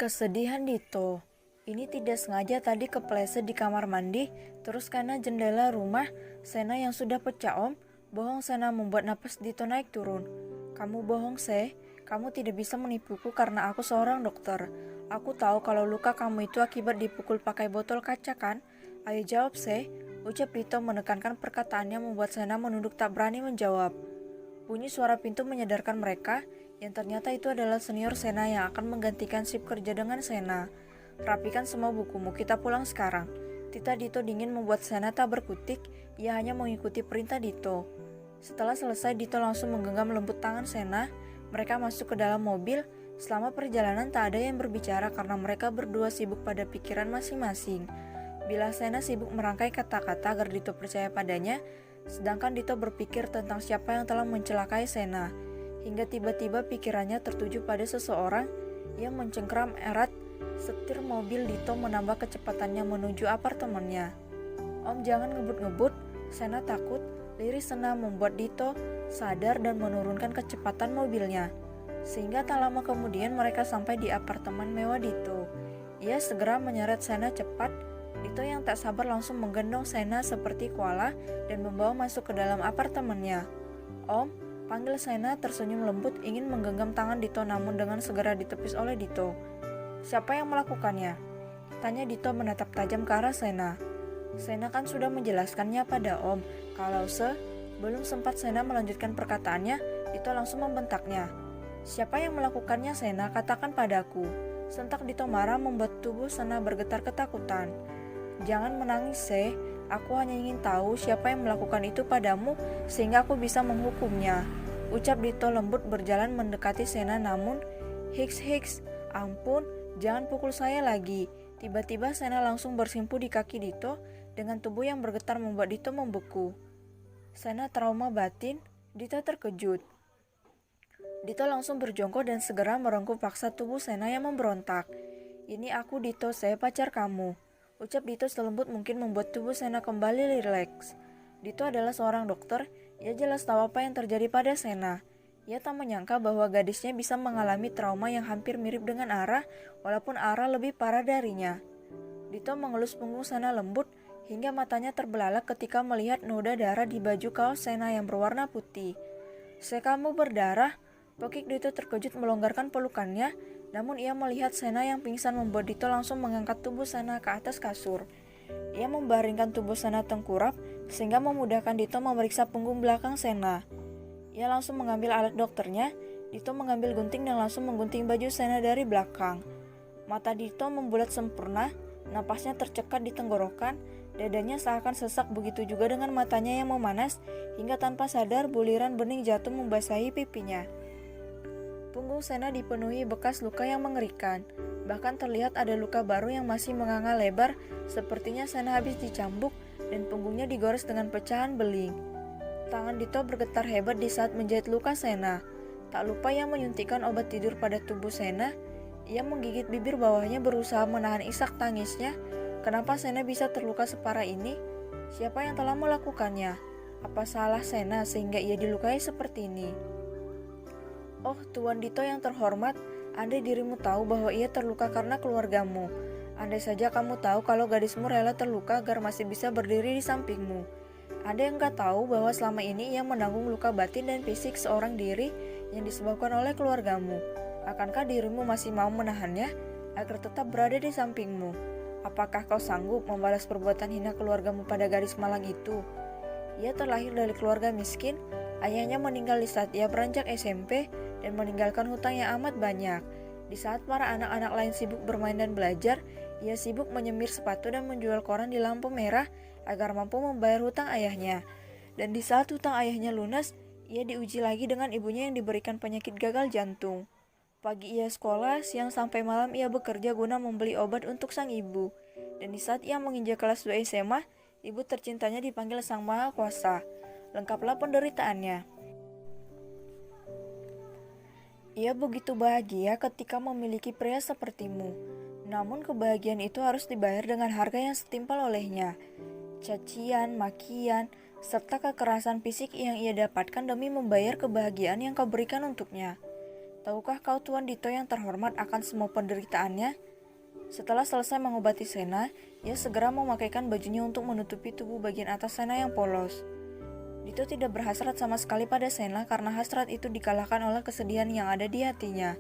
Kesedihan Dito. Ini tidak sengaja tadi kepleset di kamar mandi, terus karena jendela rumah Sena yang sudah pecah om, bohong Sena membuat napas Dito naik turun. Kamu bohong Se, kamu tidak bisa menipuku karena aku seorang dokter. Aku tahu kalau luka kamu itu akibat dipukul pakai botol kaca kan? Ayo jawab Se, ucap Dito menekankan perkataannya membuat Sena menunduk tak berani menjawab. Bunyi suara pintu menyadarkan mereka yang ternyata itu adalah senior Sena yang akan menggantikan shift kerja dengan Sena. Rapikan semua bukumu, kita pulang sekarang. Tita Dito dingin membuat Sena tak berkutik, ia hanya mengikuti perintah Dito. Setelah selesai, Dito langsung menggenggam lembut tangan Sena. Mereka masuk ke dalam mobil. Selama perjalanan tak ada yang berbicara karena mereka berdua sibuk pada pikiran masing-masing. Bila Sena sibuk merangkai kata-kata agar Dito percaya padanya, sedangkan Dito berpikir tentang siapa yang telah mencelakai Sena. Hingga tiba-tiba pikirannya tertuju pada seseorang yang mencengkram erat setir mobil Dito menambah kecepatannya menuju apartemennya. Om jangan ngebut-ngebut, Sena takut. Liris Sena membuat Dito sadar dan menurunkan kecepatan mobilnya. Sehingga tak lama kemudian mereka sampai di apartemen mewah Dito. Ia segera menyeret Sena cepat. Dito yang tak sabar langsung menggendong Sena seperti koala dan membawa masuk ke dalam apartemennya. Om, panggil Sena tersenyum lembut ingin menggenggam tangan Dito namun dengan segera ditepis oleh Dito. Siapa yang melakukannya? Tanya Dito menatap tajam ke arah Sena. Sena kan sudah menjelaskannya pada Om. Kalau belum sempat Sena melanjutkan perkataannya, Dito langsung membentaknya. Siapa yang melakukannya Sena? Katakan padaku. Sentak Dito marah membuat tubuh Sena bergetar ketakutan. Jangan menangis Se, aku hanya ingin tahu siapa yang melakukan itu padamu sehingga aku bisa menghukumnya. Ucap Dito lembut berjalan mendekati Sena namun Hiks, ampun, jangan pukul saya lagi. Tiba-tiba Sena langsung bersimpuh di kaki Dito dengan tubuh yang bergetar membuat Dito membeku. Sena trauma batin, Dito terkejut. Dito langsung berjongkok dan segera merengkuh paksa tubuh Sena yang memberontak. Ini aku Dito, saya pacar kamu. Ucap Dito selembut mungkin membuat tubuh Sena kembali rileks. Dito adalah seorang dokter, ia jelas tahu apa yang terjadi pada Sena. Ia tak menyangka bahwa gadisnya bisa mengalami trauma yang hampir mirip dengan Ara, walaupun Ara lebih parah darinya. Dito mengelus punggung Sena lembut, hingga matanya terbelalak ketika melihat noda darah di baju kaos Sena yang berwarna putih. Kamu berdarah? Pokik Dito terkejut melonggarkan pelukannya, namun ia melihat Sena yang pingsan membuat Dito langsung mengangkat tubuh Sena ke atas kasur. Ia membaringkan tubuh Sena tengkurap sehingga memudahkan Dito memeriksa punggung belakang Sena. Ia langsung mengambil alat dokternya. Dito mengambil gunting dan langsung menggunting baju Sena dari belakang. Mata Dito membulat sempurna, napasnya tercekat di tenggorokan, dadanya seakan sesak begitu juga dengan matanya yang memanas hingga tanpa sadar buliran bening jatuh membasahi pipinya. Punggung Sena dipenuhi bekas luka yang mengerikan. Bahkan terlihat ada luka baru yang masih menganga lebar, sepertinya Sena habis dicambuk dan punggungnya digores dengan pecahan beling. Tangan Dito bergetar hebat di saat menjahit luka Sena. Tak lupa ia menyuntikkan obat tidur pada tubuh Sena. Ia menggigit bibir bawahnya berusaha menahan isak tangisnya. Kenapa Sena bisa terluka separah ini? Siapa yang telah melakukannya? Apa salah Sena sehingga ia dilukai seperti ini? Oh, Tuan Dito yang terhormat, andai dirimu tahu bahwa ia terluka karena keluargamu. Andai saja kamu tahu kalau gadismu rela terluka agar masih bisa berdiri di sampingmu. Ada yang gak tahu bahwa selama ini ia menanggung luka batin dan fisik seorang diri yang disebabkan oleh keluargamu. Akankah dirimu masih mau menahannya agar tetap berada di sampingmu? Apakah kau sanggup membalas perbuatan hina keluargamu pada gadis malang itu? Ia terlahir dari keluarga miskin, ayahnya meninggal di saat ia beranjak SMP dan meninggalkan hutang yang amat banyak. Di saat para anak-anak lain sibuk bermain dan belajar, ia sibuk menyemir sepatu dan menjual koran di lampu merah agar mampu membayar hutang ayahnya. Dan di saat hutang ayahnya lunas, ia diuji lagi dengan ibunya yang diberikan penyakit gagal jantung. Pagi ia sekolah, siang sampai malam ia bekerja guna membeli obat untuk sang ibu. Dan di saat ia menginjak kelas 2 SMA, ibu tercintanya dipanggil Sang Maha Kuasa. Lengkaplah penderitaannya. Ia begitu bahagia ketika memiliki pria sepertimu. Namun kebahagiaan itu harus dibayar dengan harga yang setimpal olehnya. Cacian, makian, serta kekerasan fisik yang ia dapatkan demi membayar kebahagiaan yang kau berikan untuknya. Tahukah kau Tuan Dito yang terhormat akan semua penderitaannya? Setelah selesai mengobati Sena, ia segera memakaikan bajunya untuk menutupi tubuh bagian atas Sena yang polos. Dito tidak berhasrat sama sekali pada Sena karena hasrat itu dikalahkan oleh kesedihan yang ada di hatinya.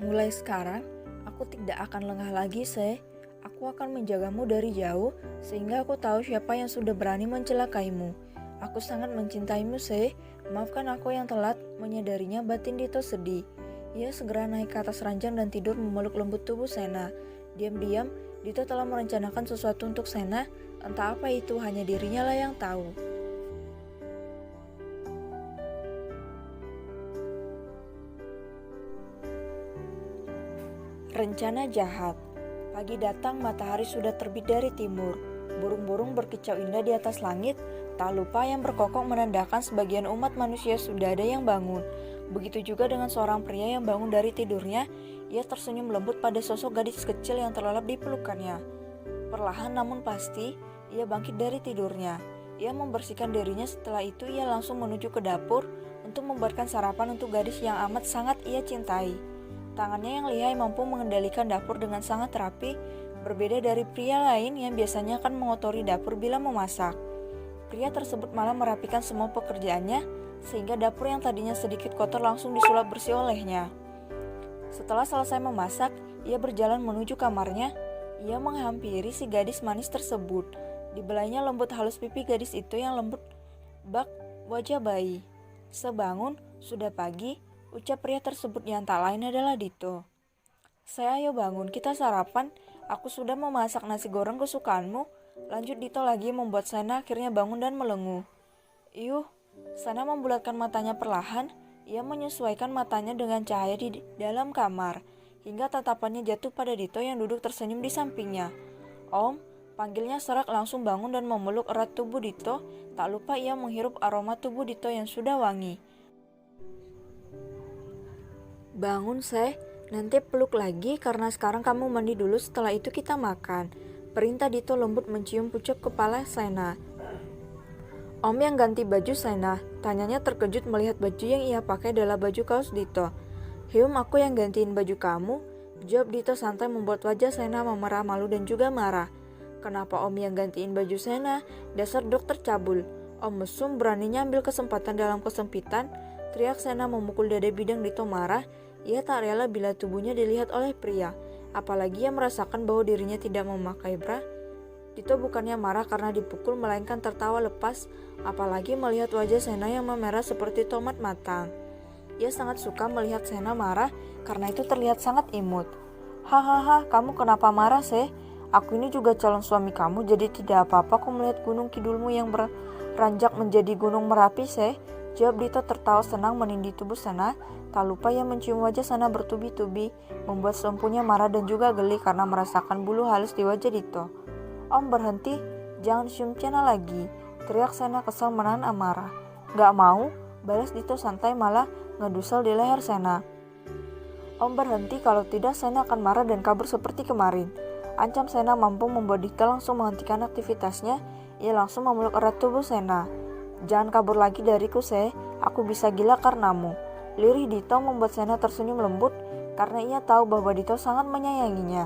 Mulai sekarang, aku tidak akan lengah lagi, Se. Aku akan menjagamu dari jauh, sehingga aku tahu siapa yang sudah berani mencelakaimu. Aku sangat mencintaimu, Se. Maafkan aku yang telat menyadarinya. Batin Dito sedih. Ia segera naik ke atas ranjang dan tidur memeluk lembut tubuh Sena. Diam-diam, Dito telah merencanakan sesuatu untuk Sena. Entah apa itu, hanya dirinya lah yang tahu. Rencana jahat. Pagi datang, matahari sudah terbit dari timur. Burung-burung berkicau indah di atas langit. Tak lupa yang berkokok menandakan sebagian umat manusia sudah ada yang bangun. Begitu juga dengan seorang pria yang bangun dari tidurnya. Ia tersenyum lembut pada sosok gadis kecil yang terlelap di pelukannya. Perlahan namun pasti, ia bangkit dari tidurnya. Ia membersihkan dirinya, setelah itu ia langsung menuju ke dapur untuk membuatkan sarapan untuk gadis yang amat sangat ia cintai. Tangannya yang lihai mampu mengendalikan dapur dengan sangat rapi, berbeda dari pria lain yang biasanya akan mengotori dapur bila memasak. Pria tersebut malah merapikan semua pekerjaannya, sehingga dapur yang tadinya sedikit kotor langsung disulap bersih olehnya. Setelah selesai memasak, ia berjalan menuju kamarnya. Ia menghampiri si gadis manis tersebut. Dibelainya lembut halus pipi gadis itu yang lembut bak wajah bayi. Sebangun, sudah pagi, ucap pria tersebut yang tak lain adalah Dito. Saya ayo bangun, kita sarapan. Aku sudah memasak nasi goreng kesukaanmu. Lanjut Dito lagi membuat Sena akhirnya bangun dan melenguh. Iyuh, Sena membulatkan matanya perlahan. Ia menyesuaikan matanya dengan cahaya di dalam kamar, hingga tatapannya jatuh pada Dito yang duduk tersenyum di sampingnya. Om, panggilnya serak langsung bangun dan memeluk erat tubuh Dito. Tak lupa ia menghirup aroma tubuh Dito yang sudah wangi. Bangun, Se. Nanti peluk lagi karena sekarang kamu mandi dulu, setelah itu kita makan. Perintah Dito lembut mencium pucuk kepala Sena. Om yang ganti baju Sena, tanyanya terkejut melihat baju yang ia pakai adalah baju kaos Dito. Hium, aku yang gantiin baju kamu, jawab Dito santai membuat wajah Sena memerah malu dan juga marah. Kenapa Om yang gantiin baju Sena? Dasar dokter cabul. Om mesum beraninya ambil kesempatan dalam kesempitan, teriak Sena memukul dada bidang Dito marah. Ia tak rela bila tubuhnya dilihat oleh pria, apalagi ia merasakan bahwa dirinya tidak memakai bra. Dito bukannya marah karena dipukul, melainkan tertawa lepas, apalagi melihat wajah Sena yang memerah seperti tomat matang. Ia sangat suka melihat Sena marah, karena itu terlihat sangat imut. Hahaha, kamu kenapa marah, Se? Aku ini juga calon suami kamu, jadi tidak apa-apa aku melihat gunung kidulmu yang beranjak menjadi gunung Merapi, Se. Jawab Dito tertawa senang menindih tubuh Sena. Tak lupa ia mencium wajah Sena bertubi-tubi, membuat seempunya marah dan juga geli karena merasakan bulu halus di wajah Dito. Om berhenti, jangan cium Sena lagi, teriak Sena kesal menahan amarah. Gak mau, balas Dito santai malah ngedusel di leher Sena. Om berhenti, kalau tidak Sena akan marah dan kabur seperti kemarin. Ancam Sena mampu membuat Dito langsung menghentikan aktivitasnya. Ia langsung memeluk erat tubuh Sena. Jangan kabur lagi dariku, Se, aku bisa gila karenamu. Lirih Dito membuat Sena tersenyum lembut karena ia tahu bahwa Dito sangat menyayanginya.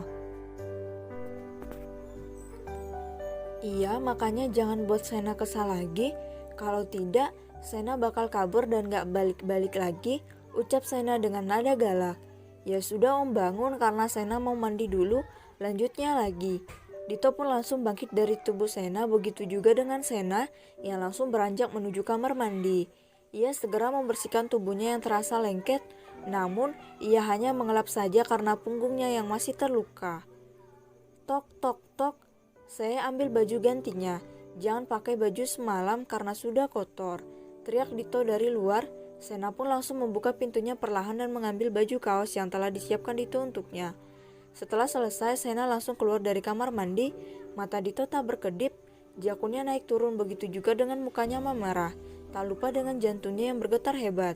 Iya, makanya jangan buat Sena kesal lagi. Kalau tidak, Sena bakal kabur dan gak balik-balik lagi, ucap Sena dengan nada galak. Ya sudah Om, bangun karena Sena mau mandi dulu, lanjutnya lagi. Dito pun langsung bangkit dari tubuh Sena, begitu juga dengan Sena yang langsung beranjak menuju kamar mandi. Ia segera membersihkan tubuhnya yang terasa lengket, namun ia hanya mengelap saja karena punggungnya yang masih terluka. Tok tok tok, saya ambil baju gantinya. Jangan pakai baju semalam karena sudah kotor, teriak Dito dari luar. Sena pun langsung membuka pintunya perlahan dan mengambil baju kaos yang telah disiapkan Dito untuknya. Setelah selesai, Sena langsung keluar dari kamar mandi. Mata Dito tak berkedip, jakunnya naik turun, begitu juga dengan mukanya memerah. Tak lupa dengan jantungnya yang bergetar hebat.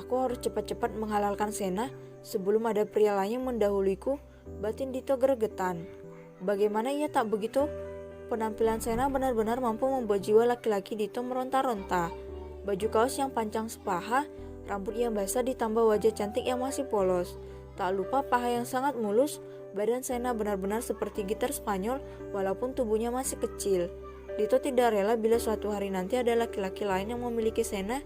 Aku harus cepat-cepat menghalalkan Sena sebelum ada pria lain yang mendahuliku, batin Dito gregetan. Bagaimana ia tak begitu? Penampilan Sena benar-benar mampu membuat jiwa laki-laki Dito meronta-ronta. Baju kaos yang panjang sepaha, Rambut yang basah ditambah wajah cantik yang masih polos. Tak lupa paha yang sangat mulus. Badan Sena benar-benar seperti gitar Spanyol walaupun tubuhnya masih kecil. Dito tidak rela bila suatu hari nanti ada laki-laki lain yang memiliki Sena.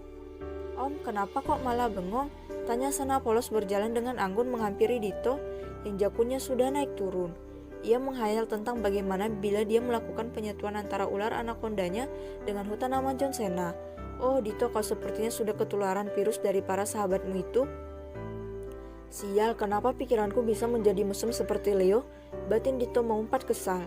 Om, kenapa kok malah bengong? Tanya Sena polos berjalan dengan anggun menghampiri Dito yang jakunnya sudah naik turun. Ia menghayal tentang bagaimana bila dia melakukan penyatuan antara ular anakondanya dengan hutan Amazon Sena. Oh, Dito, kau sepertinya sudah ketularan virus dari para sahabatmu itu. Sial, kenapa pikiranku bisa menjadi mesum seperti Leo? Batin Dito mengumpat kesal.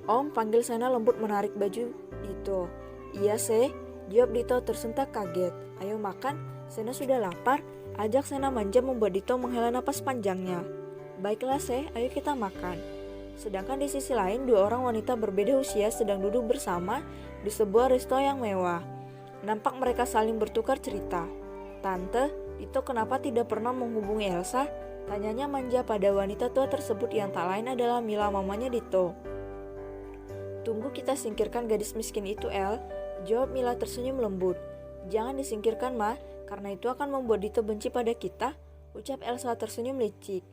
Om, panggil Sena lembut menarik baju Dito. Iya, Se, jawab Dito tersentak kaget. Ayo makan, Sena sudah lapar. Ajak Sena manja membuat Dito menghela napas panjangnya. Baiklah, Se, ayo kita makan. Sedangkan di sisi lain, dua orang wanita berbeda usia sedang duduk bersama di sebuah resto yang mewah. Nampak mereka saling bertukar cerita. Tante, Dito kenapa tidak pernah menghubungi Elsa? Tanyanya manja pada wanita tua tersebut yang tak lain adalah Mila, mamanya Dito. Tunggu kita singkirkan gadis miskin itu, El, jawab Mila tersenyum lembut. Jangan disingkirkan, Ma, karena itu akan membuat Dito benci pada kita, ucap Elsa tersenyum licik.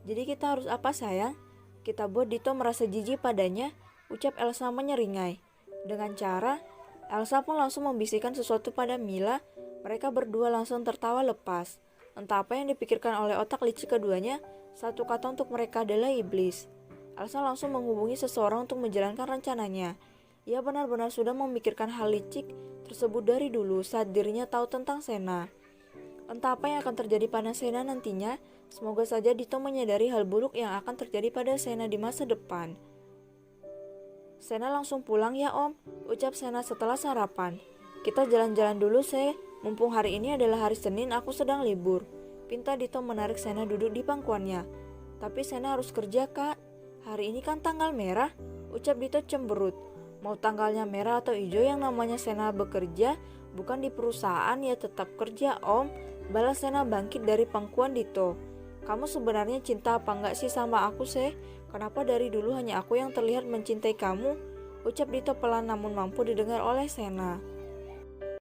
Jadi kita harus apa, sayang? Kita buat Dito merasa jijik padanya, ucap Elsa menyeringai. Dengan cara, Elsa pun langsung membisikkan sesuatu pada Mila. Mereka berdua langsung tertawa lepas. Entah apa yang dipikirkan oleh otak licik keduanya, satu kata untuk mereka adalah iblis. Elsa langsung menghubungi seseorang untuk menjalankan rencananya. Ia benar-benar sudah memikirkan hal licik tersebut dari dulu saat dirinya tahu tentang Sena. Entah apa yang akan terjadi pada Sena nantinya, semoga saja Dito menyadari hal buruk yang akan terjadi pada Sena di masa depan. Sena langsung pulang ya, Om, ucap Sena setelah sarapan. Kita jalan-jalan dulu, Se. Mumpung hari ini adalah hari Senin, aku sedang libur. Pinta Dito menarik Sena duduk di pangkuannya. Tapi Sena harus kerja, Kak. Hari ini kan tanggal merah, ucap Dito cemberut. Mau tanggalnya merah atau hijau, yang namanya Sena bekerja, bukan di perusahaan, ya tetap kerja, Om. Balas Sena bangkit dari pangkuan Dito. Kamu sebenarnya cinta apa enggak sih sama aku, Se? Kenapa dari dulu hanya aku yang terlihat mencintai kamu? Ucap Dito pelan namun mampu didengar oleh Sena.